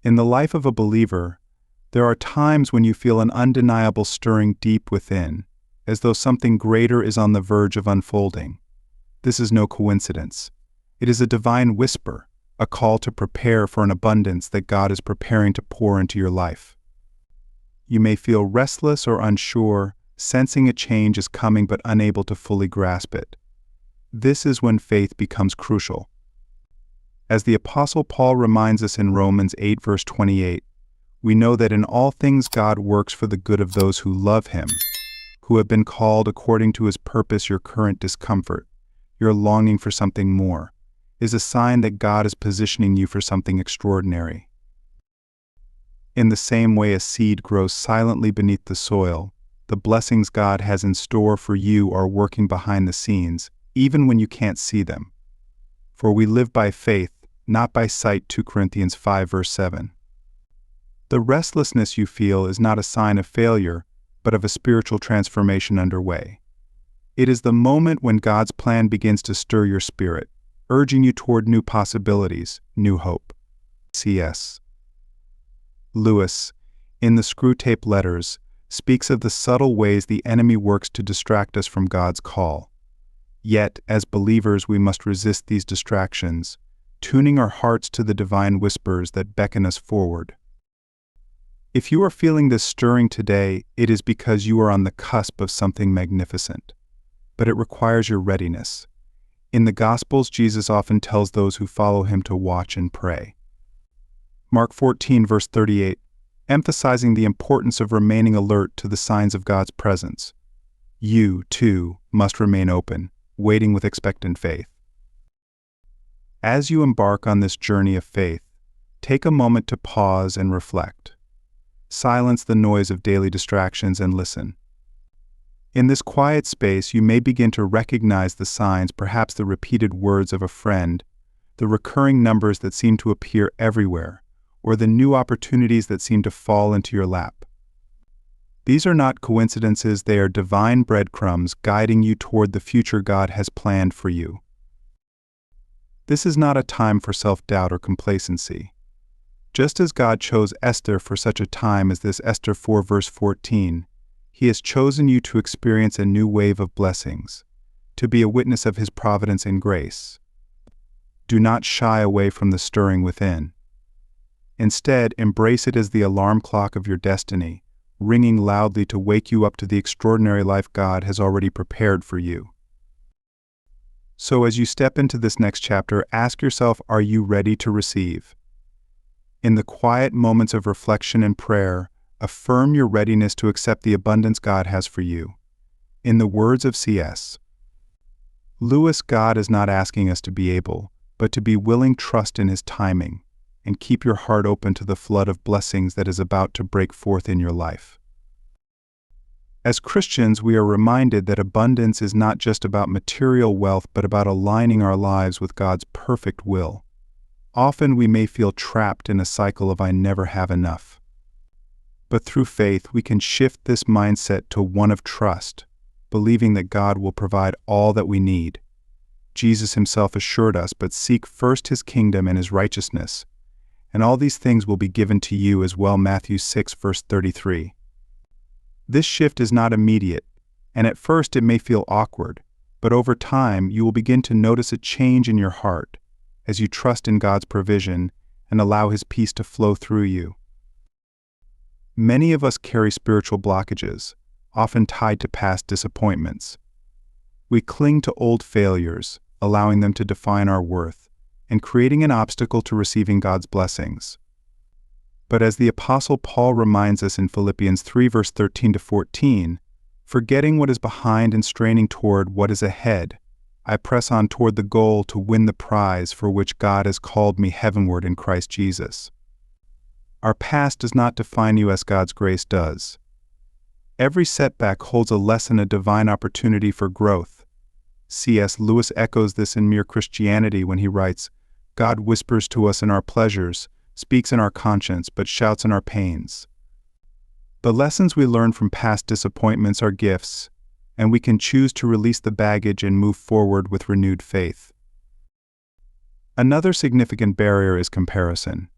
In the life of a believer, there are times when you feel an undeniable stirring deep within, as though something greater is on the verge of unfolding. This is no coincidence. It is a divine whisper, a call to prepare for an abundance that God is preparing to pour into your life. You may feel restless or unsure, sensing a change is coming but unable to fully grasp it. This is when faith becomes crucial. As the Apostle Paul reminds us in Romans 8 verse 28, we know that in all things God works for the good of those who love Him, who have been called according to His purpose. Your current discomfort, your longing for something more, is a sign that God is positioning you for something extraordinary. In the same way a seed grows silently beneath the soil, the blessings God has in store for you are working behind the scenes, even when you can't see them. For we live by faith, not by sight. 2 Corinthians 5 verse 7. The restlessness you feel is not a sign of failure, but of a spiritual transformation underway. It is the moment when God's plan begins to stir your spirit, urging you toward new possibilities, new hope. C.S. Lewis, in the Screwtape Letters, speaks of the subtle ways the enemy works to distract us from God's call. Yet, as believers, we must resist these distractions, tuning our hearts to the divine whispers that beckon us forward. If you are feeling this stirring today, it is because you are on the cusp of something magnificent. But it requires your readiness. In the Gospels, Jesus often tells those who follow Him to watch and pray. Mark 14 verse 38, emphasizing the importance of remaining alert to the signs of God's presence. You, too, must remain open, waiting with expectant faith. As you embark on this journey of faith, take a moment to pause and reflect. Silence the noise of daily distractions and listen. In this quiet space, you may begin to recognize the signs, perhaps the repeated words of a friend, the recurring numbers that seem to appear everywhere, or the new opportunities that seem to fall into your lap. These are not coincidences, they are divine breadcrumbs guiding you toward the future God has planned for you. This is not a time for self-doubt or complacency. Just as God chose Esther for such a time as this, Esther 4 verse 14, He has chosen you to experience a new wave of blessings, to be a witness of His providence and grace. Do not shy away from the stirring within. Instead, embrace it as the alarm clock of your destiny, ringing loudly to wake you up to the extraordinary life God has already prepared for you. So as you step into this next chapter, ask yourself, are you ready to receive? In the quiet moments of reflection and prayer, affirm your readiness to accept the abundance God has for you. In the words of C.S. Lewis, God is not asking us to be able, but to be willing. Trust in His timing, and keep your heart open to the flood of blessings that is about to break forth in your life. As Christians, we are reminded that abundance is not just about material wealth, but about aligning our lives with God's perfect will. Often we may feel trapped in a cycle of I never have enough. But through faith, we can shift this mindset to one of trust, believing that God will provide all that we need. Jesus Himself assured us, but seek first His kingdom and His righteousness, and all these things will be given to you as well. Matthew 6 verse 33. This shift is not immediate, and at first it may feel awkward, but over time you will begin to notice a change in your heart as you trust in God's provision and allow His peace to flow through you. Many of us carry spiritual blockages, often tied to past disappointments. We cling to old failures, allowing them to define our worth, and creating an obstacle to receiving God's blessings. But as the Apostle Paul reminds us in Philippians 3 verse 13 to 14, forgetting what is behind and straining toward what is ahead, I press on toward the goal to win the prize for which God has called me heavenward in Christ Jesus. Our past does not define you as God's grace does. Every setback holds a lesson, a divine opportunity for growth. C.S. Lewis echoes this in Mere Christianity when he writes, God whispers to us in our pleasures, speaks in our conscience, but shouts in our pains. The lessons we learn from past disappointments are gifts, and we can choose to release the baggage and move forward with renewed faith. Another significant barrier is comparison.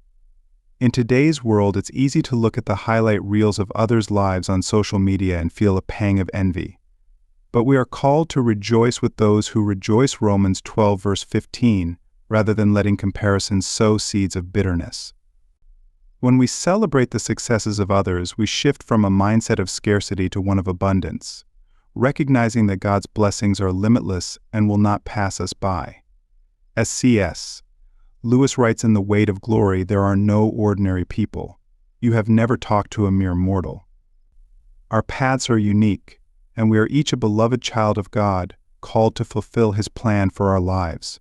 In today's world, it's easy to look at the highlight reels of others' lives on social media and feel a pang of envy. But we are called to rejoice with those who rejoice, Romans 12 verse 15, rather than letting comparisons sow seeds of bitterness. When we celebrate the successes of others, we shift from a mindset of scarcity to one of abundance, recognizing that God's blessings are limitless and will not pass us by. As C.S. Lewis writes in The Weight of Glory, there are no ordinary people. You have never talked to a mere mortal. Our paths are unique, and we are each a beloved child of God, called to fulfill His plan for our lives.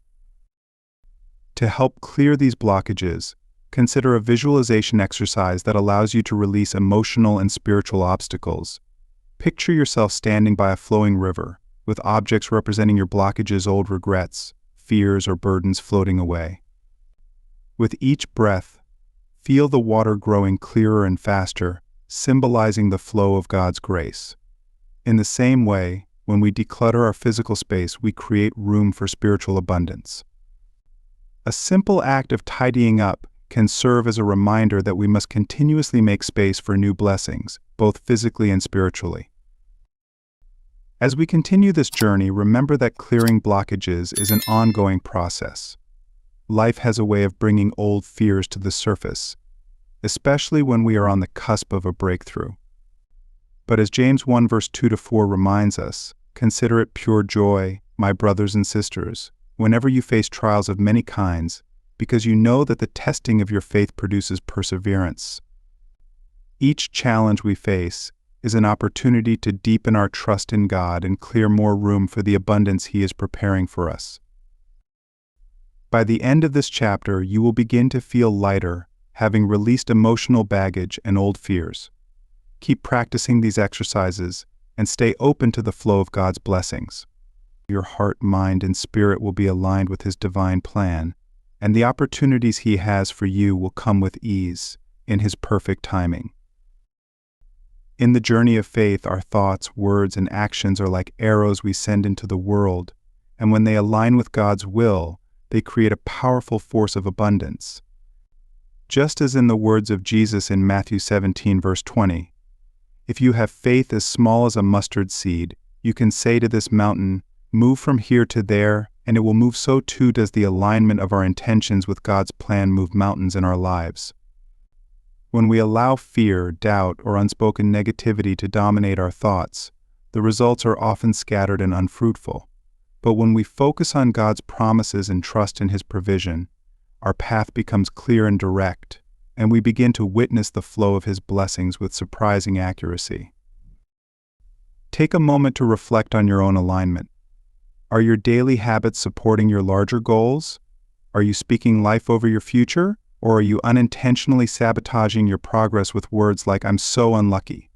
To help clear these blockages, consider a visualization exercise that allows you to release emotional and spiritual obstacles. Picture yourself standing by a flowing river, with objects representing your blockages, old regrets, fears, or burdens floating away. With each breath, feel the water growing clearer and faster, symbolizing the flow of God's grace. In the same way, when we declutter our physical space, we create room for spiritual abundance. A simple act of tidying up can serve as a reminder that we must continuously make space for new blessings, both physically and spiritually. As we continue this journey, remember that clearing blockages is an ongoing process. Life has a way of bringing old fears to the surface, especially when we are on the cusp of a breakthrough. But as James 1 verse 2-4 reminds us, consider it pure joy, my brothers and sisters, whenever you face trials of many kinds, because you know that the testing of your faith produces perseverance. Each challenge we face is an opportunity to deepen our trust in God and clear more room for the abundance He is preparing for us. By the end of this chapter, you will begin to feel lighter, having released emotional baggage and old fears. Keep practicing these exercises and stay open to the flow of God's blessings. Your heart, mind, and spirit will be aligned with His divine plan, and the opportunities He has for you will come with ease, in His perfect timing. In the journey of faith, our thoughts, words, and actions are like arrows we send into the world, and when they align with God's will, they create a powerful force of abundance. Just as in the words of Jesus in Matthew 17 verse 20, if you have faith as small as a mustard seed, you can say to this mountain, move from here to there, and it will move. So too does the alignment of our intentions with God's plan move mountains in our lives. When we allow fear, doubt, or unspoken negativity to dominate our thoughts, the results are often scattered and unfruitful. But when we focus on God's promises and trust in His provision, our path becomes clear and direct, and we begin to witness the flow of His blessings with surprising accuracy. Take a moment to reflect on your own alignment. Are your daily habits supporting your larger goals? Are you speaking life over your future? Or are you unintentionally sabotaging your progress with words like, I'm so unlucky?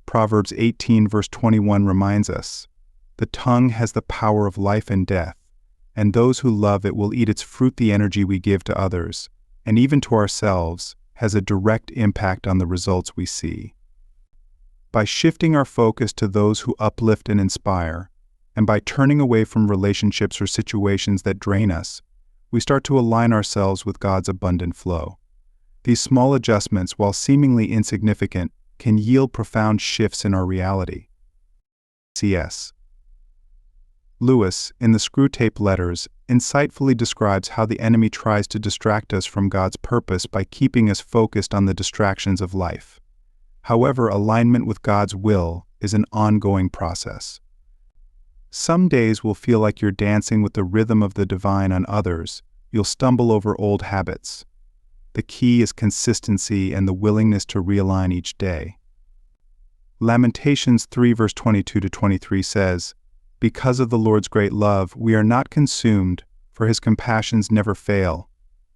Proverbs 18 verse 21 reminds us, the tongue has the power of life and death, and those who love it will eat its fruit. The energy we give to others, and even to ourselves, has a direct impact on the results we see. By shifting our focus to those who uplift and inspire, and by turning away from relationships or situations that drain us, we start to align ourselves with God's abundant flow. These small adjustments, while seemingly insignificant, can yield profound shifts in our reality. C.S. Lewis, in the Screwtape Letters, insightfully describes how the enemy tries to distract us from God's purpose by keeping us focused on the distractions of life. However, alignment with God's will is an ongoing process. Some days will feel like you're dancing with the rhythm of the divine. On others, you'll stumble over old habits. The key is consistency and the willingness to realign each day. Lamentations 3 verse 22-23 says, because of the Lord's great love, we are not consumed, for His compassions never fail.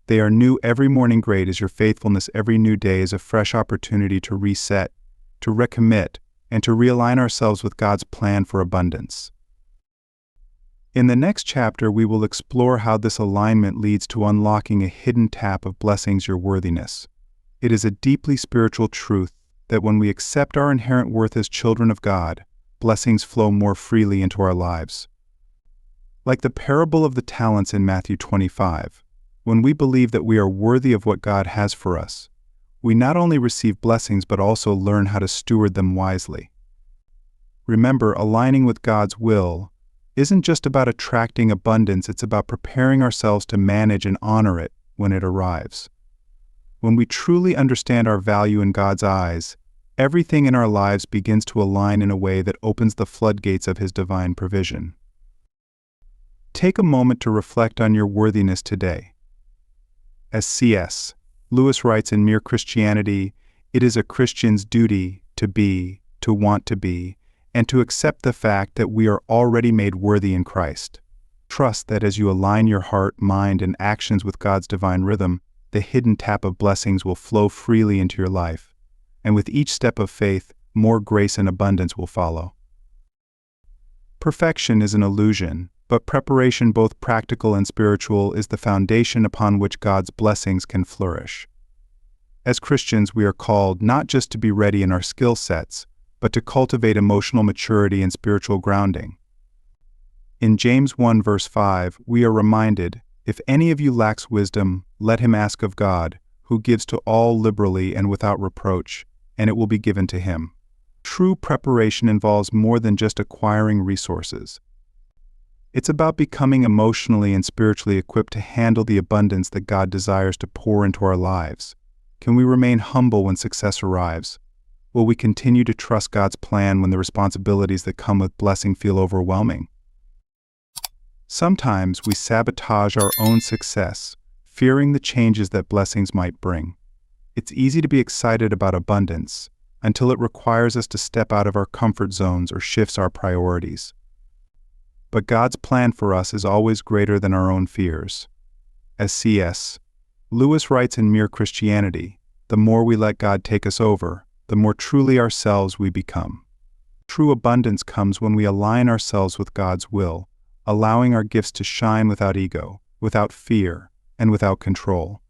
They are new every morning. Great is your faithfulness. Every new day is a fresh opportunity to reset, to recommit, and to realign ourselves with God's plan for abundance. In the next chapter, we will explore how this alignment leads to unlocking a hidden tap of blessings, your worthiness. It is a deeply spiritual truth that when we accept our inherent worth as children of God, blessings flow more freely into our lives. Like the parable of the talents in Matthew 25, When we believe that we are worthy of what God has for us, we not only receive blessings but also learn how to steward them wisely. Remember, aligning with God's will isn't just about attracting abundance, it's about preparing ourselves to manage and honor it when it arrives. When we truly understand our value in God's eyes, everything in our lives begins to align in a way that opens the floodgates of His divine provision. Take a moment to reflect on your worthiness today. As C.S. Lewis writes in Mere Christianity, it is a Christian's duty to be, to want to be, and to accept the fact that we are already made worthy in Christ. Trust that as you align your heart, mind, and actions with God's divine rhythm, the hidden tap of blessings will flow freely into your life, and with each step of faith, more grace and abundance will follow. Perfection is an illusion, but preparation, both practical and spiritual, is the foundation upon which God's blessings can flourish. As Christians, we are called not just to be ready in our skill sets, but to cultivate emotional maturity and spiritual grounding. In James 1 verse 5, we are reminded, "If any of you lacks wisdom, let him ask of God, who gives to all liberally and without reproach, and it will be given to him." True preparation involves more than just acquiring resources. It's about becoming emotionally and spiritually equipped to handle the abundance that God desires to pour into our lives. Can we remain humble when success arrives? Will we continue to trust God's plan when the responsibilities that come with blessing feel overwhelming? Sometimes we sabotage our own success, fearing the changes that blessings might bring. It's easy to be excited about abundance until it requires us to step out of our comfort zones or shifts our priorities. But God's plan for us is always greater than our own fears. As C.S. Lewis writes in Mere Christianity, the more we let God take us over, the more truly ourselves we become. True abundance comes when we align ourselves with God's will, allowing our gifts to shine without ego, without fear, and without control.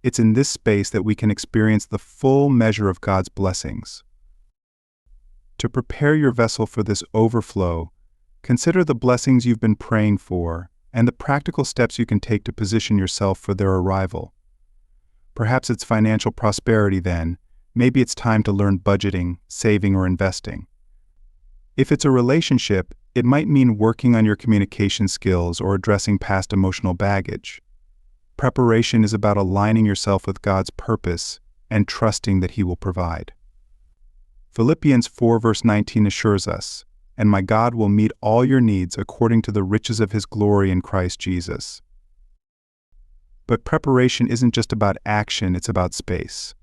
It's in this space that we can experience the full measure of God's blessings. To prepare your vessel for this overflow, consider the blessings you've been praying for and the practical steps you can take to position yourself for their arrival. Perhaps it's financial prosperity then. Maybe it's time to learn budgeting, saving, or investing. If it's a relationship, it might mean working on your communication skills or addressing past emotional baggage. Preparation is about aligning yourself with God's purpose and trusting that He will provide. Philippians 4 verse 19 assures us, "And my God will meet all your needs according to the riches of His glory in Christ Jesus." But preparation isn't just about action, it's about space.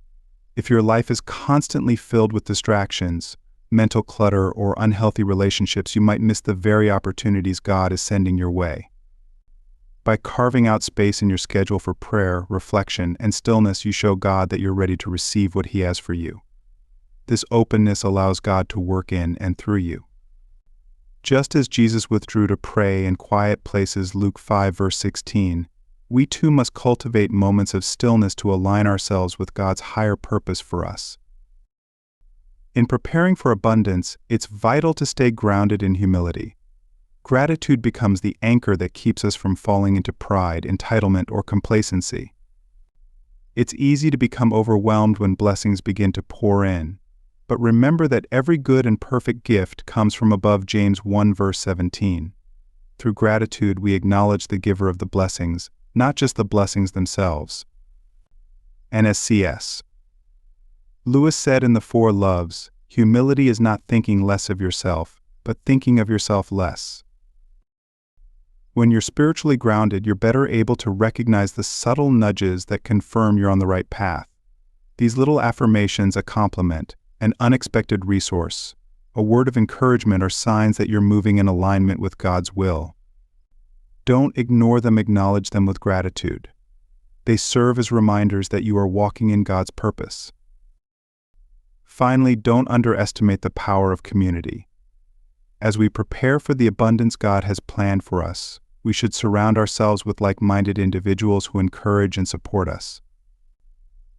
If your life is constantly filled with distractions, mental clutter, or unhealthy relationships, you might miss the very opportunities God is sending your way. By carving out space in your schedule for prayer, reflection, and stillness, you show God that you're ready to receive what He has for you. This openness allows God to work in and through you. Just as Jesus withdrew to pray in quiet places, Luke 5 verse 16, we too must cultivate moments of stillness to align ourselves with God's higher purpose for us. In preparing for abundance, it's vital to stay grounded in humility. Gratitude becomes the anchor that keeps us from falling into pride, entitlement, or complacency. It's easy to become overwhelmed when blessings begin to pour in, but remember that every good and perfect gift comes from above. James 1 verse 17. Through gratitude, we acknowledge the giver of the blessings, not just the blessings themselves. And as C.S. Lewis said in The Four Loves, humility is not thinking less of yourself, but thinking of yourself less. When you're spiritually grounded, you're better able to recognize the subtle nudges that confirm you're on the right path. These little affirmations, a compliment, an unexpected resource, a word of encouragement, are signs that you're moving in alignment with God's will. Don't ignore them, acknowledge them with gratitude. They serve as reminders that you are walking in God's purpose. Finally, don't underestimate the power of community. As we prepare for the abundance God has planned for us, we should surround ourselves with like-minded individuals who encourage and support us.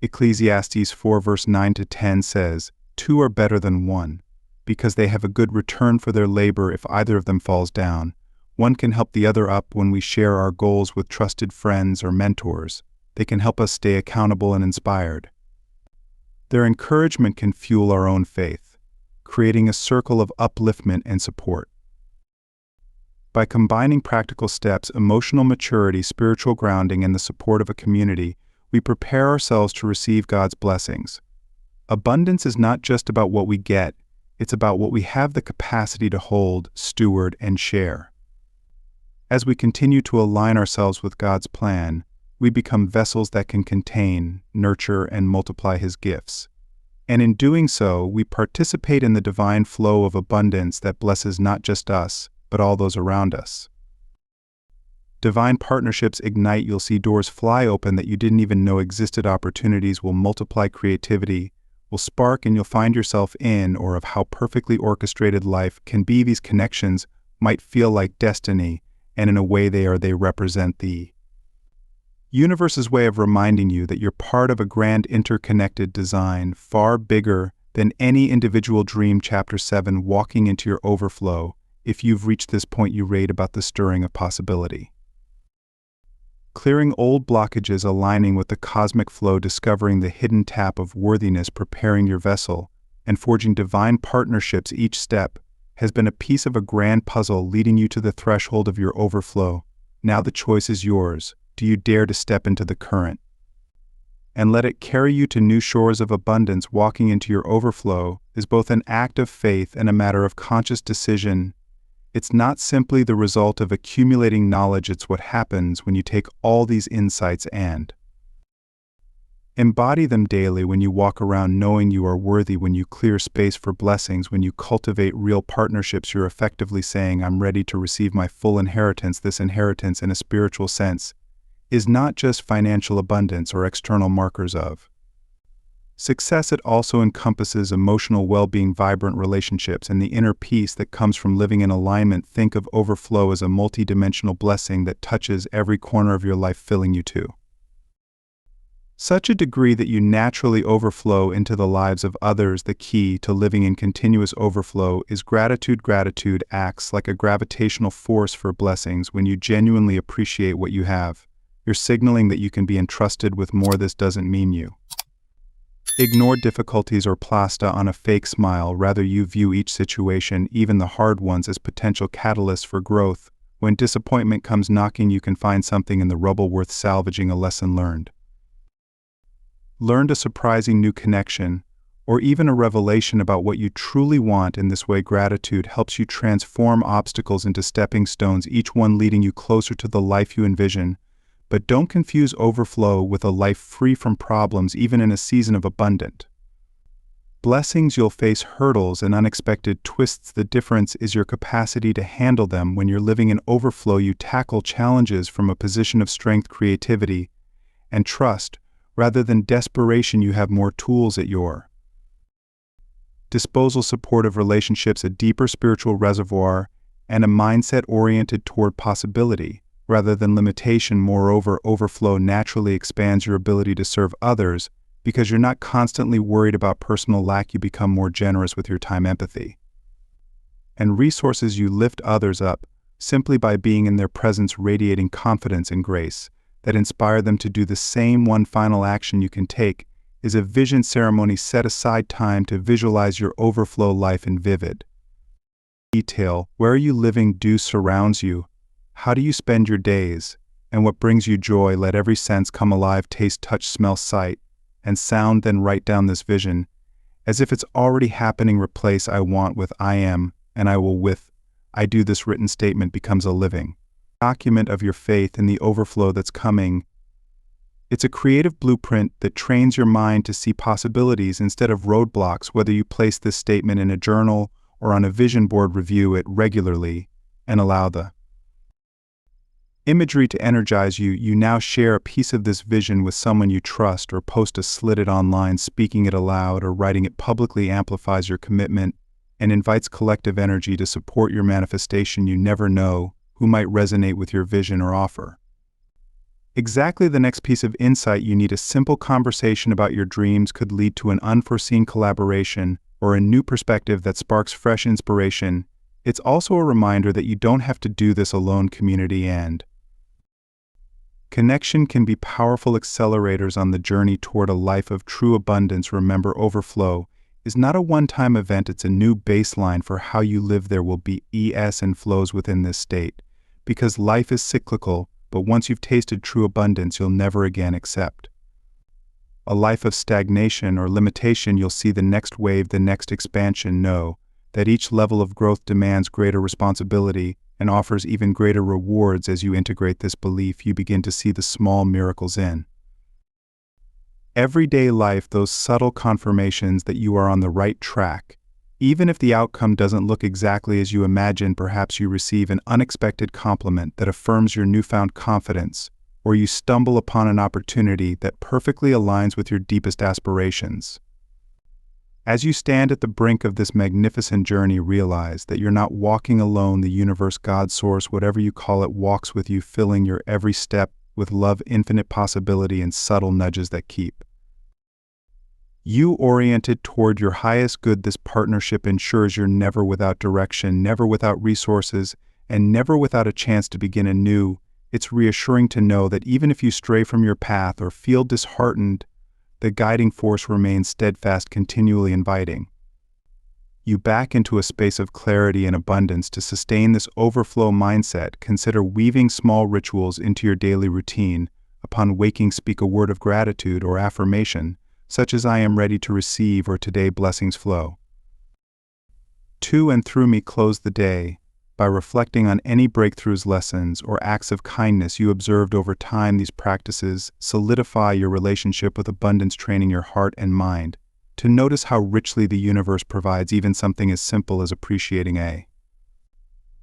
Ecclesiastes 4 verse 9 to 10 says, "Two are better than one, because they have a good return for their labor. If either of them falls down, One can help the other up when we share our goals with trusted friends or mentors. They can help us stay accountable and inspired. Their encouragement can fuel our own faith, creating a circle of upliftment and support. By combining practical steps, emotional maturity, spiritual grounding, and the support of a community, we prepare ourselves to receive God's blessings. Abundance is not just about what we get, it's about what we have the capacity to hold, steward, and share. As we continue to align ourselves with God's plan, we become vessels that can contain, nurture, and multiply His gifts. And in doing so, we participate in the divine flow of abundance that blesses not just us, but all those around us. Divine partnerships ignite. You'll see doors fly open that you didn't even know existed. Opportunities will multiply. Creativity will spark, and you'll find yourself in or of how perfectly orchestrated life can be. These connections might feel like destiny, and in a way they represent the universe's way of reminding you that you're part of a grand interconnected design, far bigger than any individual dream. Chapter 7, Walking into Your Overflow. If you've reached this point, you read about the stirring of possibility. Clearing old blockages, aligning with the cosmic flow, discovering the hidden tap of worthiness, preparing your vessel, and forging divine partnerships. Each step has been a piece of a grand puzzle leading you to the threshold of your overflow. Now the choice is yours. Do you dare to step into the current and let it carry you to new shores of abundance? Walking into your overflow is both an act of faith and a matter of conscious decision. It's not simply the result of accumulating knowledge, it's what happens when you take all these insights and embody them daily. When you walk around knowing you are worthy, when you clear space for blessings, when you cultivate real partnerships, you're effectively saying, I'm ready to receive my full inheritance. This inheritance, in a spiritual sense, is not just financial abundance or external markers of success. It also encompasses emotional well-being, vibrant relationships, and the inner peace that comes from living in alignment. Think of overflow as a multidimensional blessing that touches every corner of your life, filling you to such a degree that you naturally overflow into the lives of others. The key to living in continuous overflow is gratitude. Gratitude acts like a gravitational force for blessings. When you genuinely appreciate what you have, you're signaling that you can be entrusted with more. This doesn't mean you ignore difficulties or plaster on a fake smile. Rather, you view each situation, even the hard ones, as potential catalysts for growth. When disappointment comes knocking, you can find something in the rubble worth salvaging, a lesson learned, a surprising new connection, or even a revelation about what you truly want. In this way, gratitude helps you transform obstacles into stepping stones, each one leading you closer to the life you envision. But don't confuse overflow with a life free from problems. Even in a season of abundant blessings, you'll face hurdles and unexpected twists. The difference is your capacity to handle them. When you're living in overflow, you tackle challenges from a position of strength, creativity, and trust. Rather than desperation, you have more tools at your disposal. Supportive relationships, a deeper spiritual reservoir, and a mindset oriented toward possibility rather than limitation. Moreover, overflow naturally expands your ability to serve others because you're not constantly worried about personal lack. You become more generous with your time, empathy, and resources. You lift others up simply by being in their presence, radiating confidence and grace that inspire them to do the same. One final action you can take is a vision ceremony. Set aside time to visualize your overflow life in vivid detail. Where are you living? Do surrounds you? How do you spend your days? And what brings you joy? Let every sense come alive: taste, touch, smell, sight, and sound. Then write down this vision as if it's already happening. Replace I want with I am, and I will with I do. This written statement becomes a living document of your faith in the overflow that's coming. It's a creative blueprint that trains your mind to see possibilities instead of roadblocks. Whether you place this statement in a journal or on a vision board, review it regularly and allow the imagery to energize you. You now share a piece of this vision with someone you trust, or post a slid online. Speaking it aloud or writing it publicly amplifies your commitment and invites collective energy to support your manifestation. You never know who might resonate with your vision or offer exactly the next piece of insight you need. A simple conversation about your dreams could lead to an unforeseen collaboration or a new perspective that sparks fresh inspiration. It's also a reminder that you don't have to do this alone. Community and connection can be powerful accelerators on the journey toward a life of true abundance. Remember, overflow is not a one-time event, it's a new baseline for how you live. There will be ebbs and flows within this state, because life is cyclical, but once you've tasted true abundance, you'll never again accept a life of stagnation or limitation. You'll see the next wave, the next expansion. Know that each level of growth demands greater responsibility and offers even greater rewards. As you integrate this belief, you begin to see the small miracles in everyday life, those subtle confirmations that you are on the right track. Even if the outcome doesn't look exactly as you imagined, perhaps you receive an unexpected compliment that affirms your newfound confidence, or you stumble upon an opportunity that perfectly aligns with your deepest aspirations. As you stand at the brink of this magnificent journey, realize that you're not walking alone. The universe, God, source, whatever you call it, walks with you, filling your every step with love, infinite possibility, and subtle nudges that keep you oriented toward your highest good. This partnership ensures you're never without direction, never without resources, and never without a chance to begin anew. It's reassuring to know that even if you stray from your path or feel disheartened, the guiding force remains steadfast, continually inviting you back into a space of clarity and abundance. To sustain this overflow mindset, consider weaving small rituals into your daily routine. Upon waking, speak a word of gratitude or affirmation, such as "I am ready to receive" or "Today blessings flow to and through me." Close the day by reflecting on any breakthroughs, lessons, or acts of kindness you observed over time. These practices solidify your relationship with abundance, training your heart and mind to notice how richly the universe provides. Even something as simple as appreciating a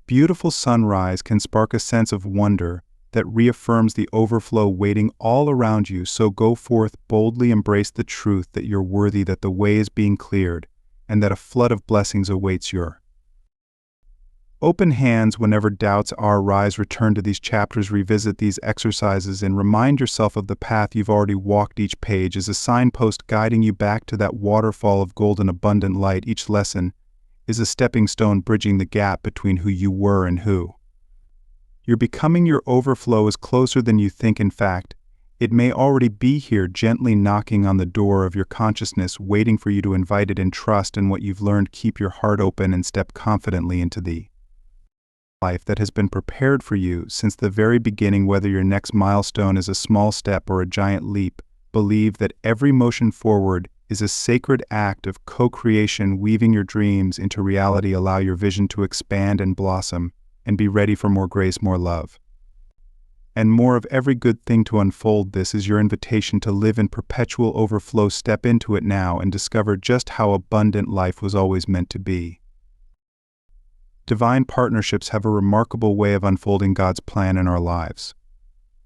beautiful sunrise can spark a sense of wonder that reaffirms the overflow waiting all around you. So go forth boldly, embrace the truth that you're worthy, that the way is being cleared, and that a flood of blessings awaits your open hands. Whenever doubts arise, return to these chapters, revisit these exercises, and remind yourself of the path you've already walked. Each page is a signpost guiding you back to that waterfall of golden, abundant light. Each lesson is a stepping stone bridging the gap between who you were and who you're becoming. Your overflow is closer than you think. In fact, it may already be here, gently knocking on the door of your consciousness, waiting for you to invite it in. Trust in what you've learned, keep your heart open, and step confidently into the life that has been prepared for you since the very beginning. Whether your next milestone is a small step or a giant leap, believe that every motion forward is a sacred act of co-creation, weaving your dreams into reality. Allow your vision to expand and blossom, and be ready for more grace, more love, and more of every good thing to unfold. This is your invitation to live in perpetual overflow. Step into it now and discover just how abundant life was always meant to be. Divine partnerships have a remarkable way of unfolding God's plan in our lives.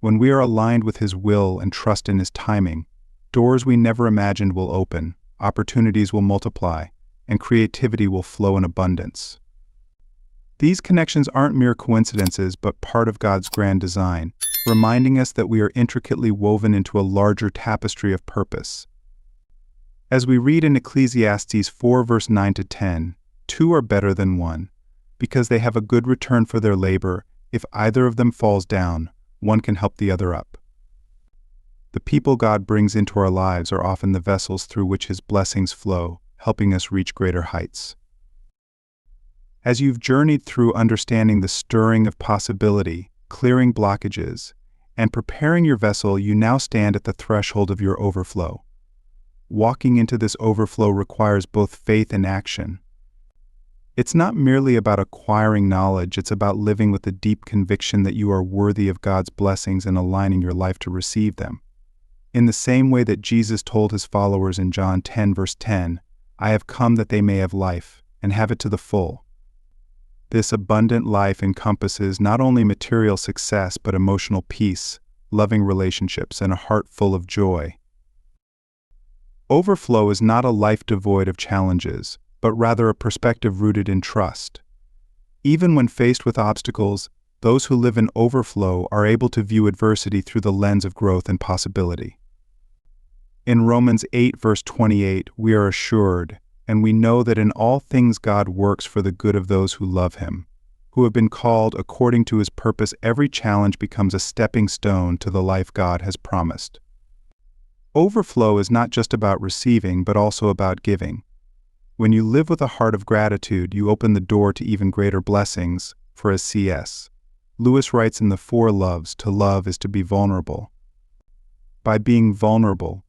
When we are aligned with His will and trust in His timing, doors we never imagined will open, opportunities will multiply, and creativity will flow in abundance. These connections aren't mere coincidences, but part of God's grand design, reminding us that we are intricately woven into a larger tapestry of purpose. As we read in Ecclesiastes 4 verse 9 to 10, "Two are better than one, because they have a good return for their labor. If either of them falls down, one can help the other up." The people God brings into our lives are often the vessels through which His blessings flow, helping us reach greater heights. As you've journeyed through understanding the stirring of possibility, clearing blockages, and preparing your vessel, you now stand at the threshold of your overflow. Walking into this overflow requires both faith and action. It's not merely about acquiring knowledge, it's about living with a deep conviction that you are worthy of God's blessings and aligning your life to receive them. In the same way that Jesus told His followers in John 10 verse 10, "I have come that they may have life, and have it to the full." This abundant life encompasses not only material success but emotional peace, loving relationships, and a heart full of joy. Overflow is not a life devoid of challenges, but rather a perspective rooted in trust. Even when faced with obstacles, those who live in overflow are able to view adversity through the lens of growth and possibility. In Romans 8 verse 28, we are assured and we know that in all things God works for the good of those who love Him, who have been called according to His purpose. Every challenge becomes a stepping stone to the life God has promised. Overflow is not just about receiving, but also about giving. When you live with a heart of gratitude, you open the door to even greater blessings, for as C.S. Lewis writes in The Four Loves, to love is to be vulnerable. By being vulnerable,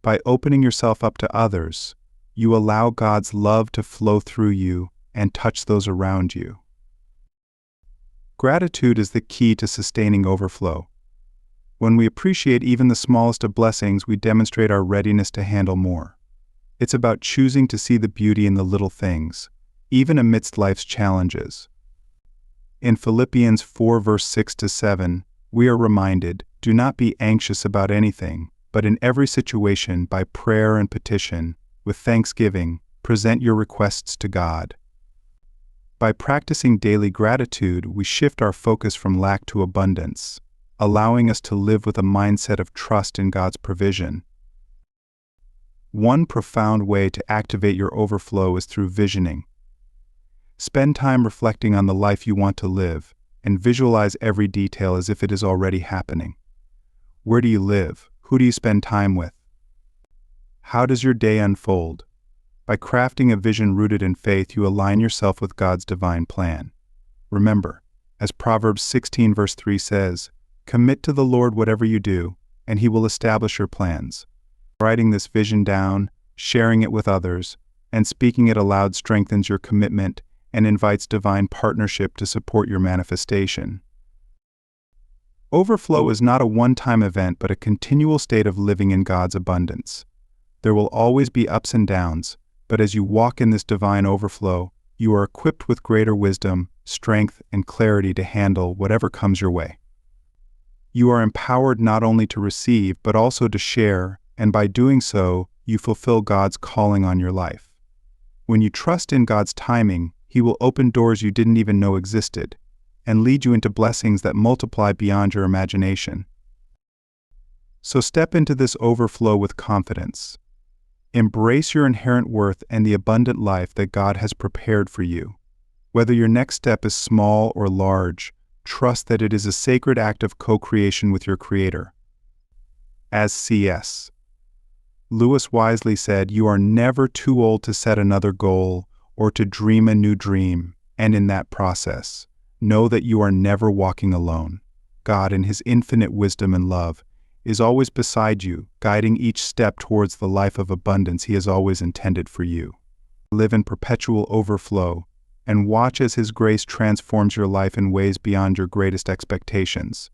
by opening yourself up to others, you allow God's love to flow through you and touch those around you. Gratitude is the key to sustaining overflow. When we appreciate even the smallest of blessings, we demonstrate our readiness to handle more. It's about choosing to see the beauty in the little things, even amidst life's challenges. In Philippians 4 verse 6-7, we are reminded, do not be anxious about anything, but in every situation, by prayer and petition, with thanksgiving, present your requests to God. By practicing daily gratitude, we shift our focus from lack to abundance, allowing us to live with a mindset of trust in God's provision. One profound way to activate your overflow is through visioning. Spend time reflecting on the life you want to live, and visualize every detail as if it is already happening. Where do you live? Who do you spend time with? How does your day unfold? By crafting a vision rooted in faith, you align yourself with God's divine plan. Remember, as Proverbs 16 verse 3 says, commit to the Lord whatever you do, and He will establish your plans. Writing this vision down, sharing it with others, and speaking it aloud strengthens your commitment and invites divine partnership to support your manifestation. Overflow is not a one-time event, but a continual state of living in God's abundance. There will always be ups and downs, but as you walk in this divine overflow, you are equipped with greater wisdom, strength, and clarity to handle whatever comes your way. You are empowered not only to receive, but also to share, and by doing so, you fulfill God's calling on your life. When you trust in God's timing, He will open doors you didn't even know existed, and lead you into blessings that multiply beyond your imagination. So step into this overflow with confidence. Embrace your inherent worth and the abundant life that God has prepared for you. Whether your next step is small or large, trust that it is a sacred act of co-creation with your Creator. As C.S. Lewis wisely said, you are never too old to set another goal or to dream a new dream, and in that process, know that you are never walking alone. God, in His infinite wisdom and love, is always beside you, guiding each step towards the life of abundance He has always intended for you. Live in perpetual overflow, and watch as His grace transforms your life in ways beyond your greatest expectations.